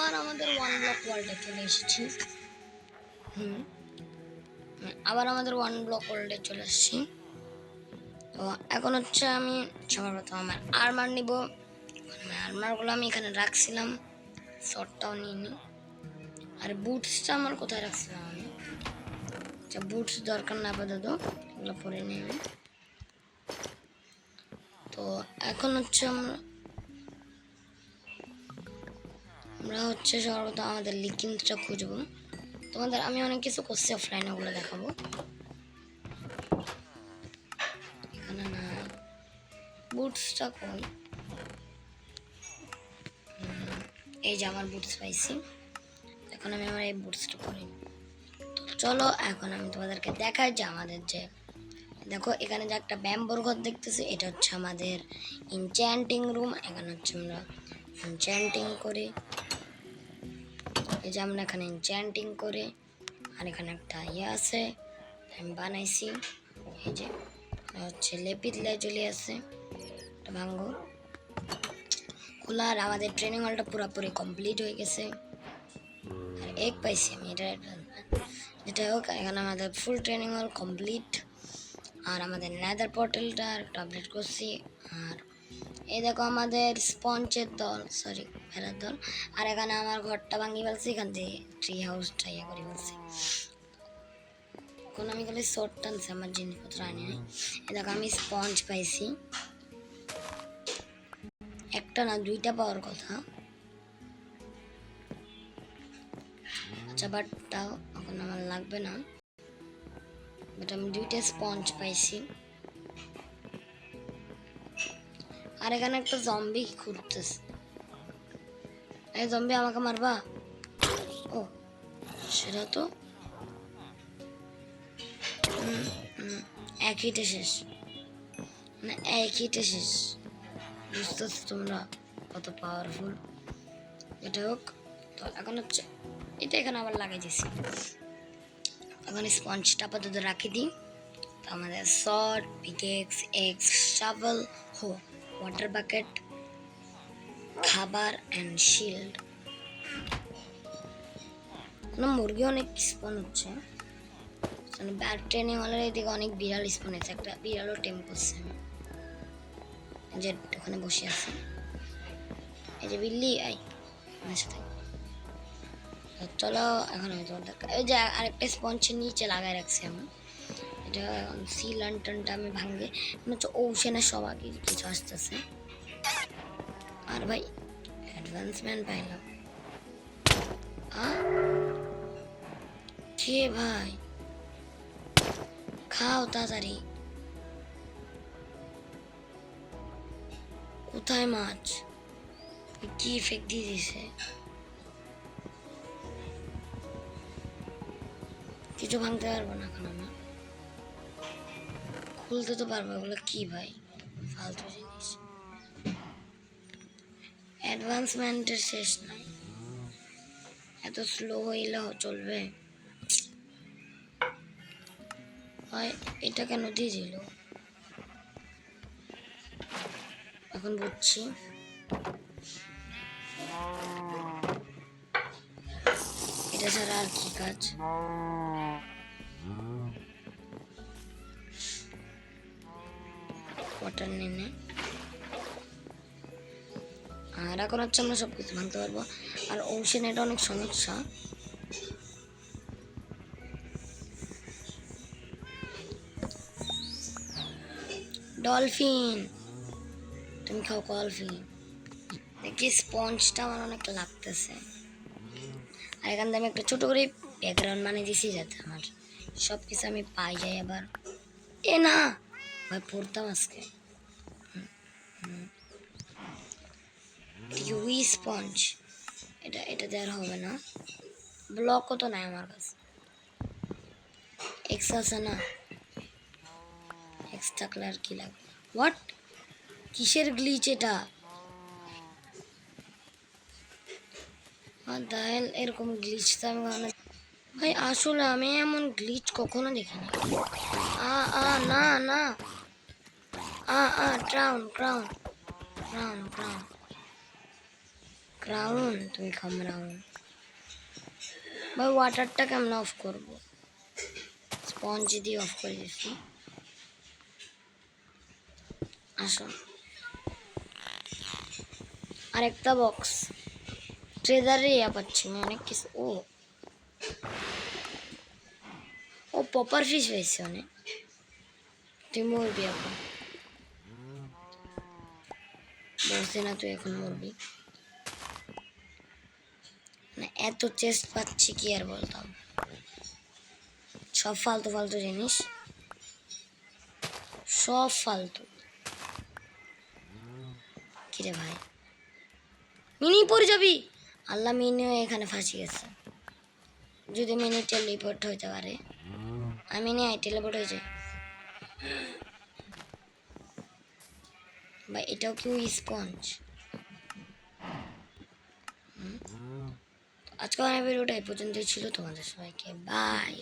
আবার আমাদের one block ওয়ার্ল্ডে চলে এসেছি। আবার আমাদের ওয়ান ব্লক ওয়ার্ল্ডে চলে এসেছি। তো এখন হচ্ছে আমি সবার প্রথম আমার আর্মার নিব। আর্মারগুলো আমি এখানে রাখছিলাম, শর্টটাও নিইনি। আর বুটসটা আমার কোথায় রাখছিলাম আমি? আচ্ছা, বুটস দরকার না আপাতত, এগুলো পরে নেবে। তো এখন হচ্ছে আমরা হচ্ছে সর্বদা আমাদের লিকিংসটা খুঁজবো। তোমাদের আমি অনেক কিছু করছি অফলাইনে, ওগুলো দেখাবো। এখানে না, বুটসটা কই? এই যে আমার বুটস পাইছি। এখন আমি আমার এই বুটসটা পরি। তো চলো এখন আমি তোমাদেরকে দেখাই যে আমাদের যে দেখো এখানে যে একটা ব্যাম্বোর ঘর দেখতেছি, এটা হচ্ছে আমাদের ইনচ্যান্টিং রুম। এখানে হচ্ছে আমরা ইনচ্যান্টিং করি। এই যে আমরা এখানে ইনচ্যান্টিং করে, আর এখানে একটা ইয়ে আছে আমি বানাইছি। এই যে হচ্ছে লেপিত লেজলি আছে, এটা ভাঙ্গো খোলা। আর আমাদের ট্রেনিং হলটা পুরোপুরি কমপ্লিট হয়ে গেছে। আর এক পাইছি আমি, যেটা হোক এখানে আমাদের ফুল ট্রেনিং হল কমপ্লিট। আর আমাদের নেদার পোর্টালটা একটা আপডেট করছি। আর এই দেখো আমাদের স্পঞ্জের দল, সরি ভেড়ার দল। আর এখানে আমার ঘরটা ভাঙি ফেলছি, এখান থেকে ট্রি হাউসটা ইয়ে করে ফেলছি। এখন আমি খালি শর্ট টানছি, আমার জিনিসপত্র আনি নাই। এই দেখো আমি স্পঞ্জ পাইছি, একটা না দুইটা পাওয়ার কথা। আচ্ছা বাট তাও এখন আমার লাগবে না, বাট আমি দুইটা স্পঞ্জ পাইছি। আর এখানে একটা জম্বি ঘুরতেছে। এই জম্বি আমাকে মারবা? ও সেটা তো এক হিটে শেষ, না এক হিটে শেষ। বুঝতেছো তোমরা কত পাওয়ারফুল? এটা হোক। তো এখন হচ্ছে এটা এখানে আবার লাগিয়ে দিছি। এখন স্পঞ্জটা আপাতত রাখি দিই। তো আমাদের শর্ট, পিকেক্স, এক্স, শাভেল, হো, ওয়াটার বাকেট, খাবার অ্যান্ড শিল্ড। মুরগি অনেক স্পন হচ্ছে, ব্যাড ট্রেনিং হলের এদিকে অনেক বিড়াল স্পন হয়েছে। একটা বিড়ালও টেম করছে, যে ওখানে বসে আছে। এই যে বিল্লি, আই আমার সাথে চলো। এখন আমি তোমার দেখা, এই যে আরেকটা স্পঞ্জের নিচে লাগাই রাখছি আমি। এটা সি লন্ঠনটা আমি ভাঙবে, মনে হচ্ছে ওশানের সব আগে কিছু আসতেছে। আর ভাই অ্যাডভান্সমেন্ট পাইলাম। কে ভাই? খাও তাড়াতাড়ি। কোথায় মাছ? কি ফেক দিয়ে দিছে? কিছু ভাঙতে পারবো না এখন আমরা, খুলতে তো পারবো। এগুলো কি ভাই ফালতু জিনিস? অ্যাডভান্সমেন্টের শেষ নাই, এত স্লো হইলে চলবে? হয় এটা কেন দিয়ে দিল? এখন বুঝছি। এটা ছাড়া আর কি কাজ? ওয়াটার নেনে। আর এখন হচ্ছে আমরা সব কিছু ভাঙতে পারবো। আর ওশান এটা অনেক সমস্যা। ডলফিন, তুমি খাও ডলফিন। দেখি স্পঞ্জটা আমার অনেক লাগতেছে। আর এখান থেকে আমি একটা ছোট করে ব্যাকগ্রাউন্ড বানিয়ে দিছি, যাতে আমার সব কিছু আমি পাই যাই। আবার এ না ভাই, পড়তাম আজকে। ইউই স্পঞ্জ, এটা দেওয়ার হবে না। ব্লকও তো নাই আমার কাছে। এক্স আছে না? এক্স থাকলে আর কি লাগবে? হোয়াট, কিসের গ্লিচ এটা? দাইল এরকম গ্লিচ তো আমি ভাই আসলে আমি এমন গ্লিচ কখনো দেখিনি। না না, ক্রাউন ক্রাউন ক্রাউন ক্রাউন রাউন তুমি রাউন ভাই ওয়াটারটা কেমন অফ করবো স্পঞ্জ দিয়ে অফ করে দিচ্ছি আসো আরেকটা বক্স ট্রেজারে ইয়া পাচ্ছি আমি অনেক কিছু ও পপার ফিশ পেয়েছে অনেক তুই মরবি এখন বলছি না তুই এখন মরবি না এত চেস্ট পাচ্ছি কি আর বলতাম সব ফালতু ফালতু জিনিস সব ফালতু কিরে ভাই মিনি পড়ে যাবি আল্লাহ মিনিও এখানে ফাঁসি গেছে যদি মিনি টেলিপোর্ট হইতে পারে আমি নিয়ে টেলিপোর্ট হয়ে যাই বা এটাও কি ওই স্পঞ্জ আজকে আমার ভিডিওটা এই পর্যন্তই ছিল তোমাদের সবাইকে বাই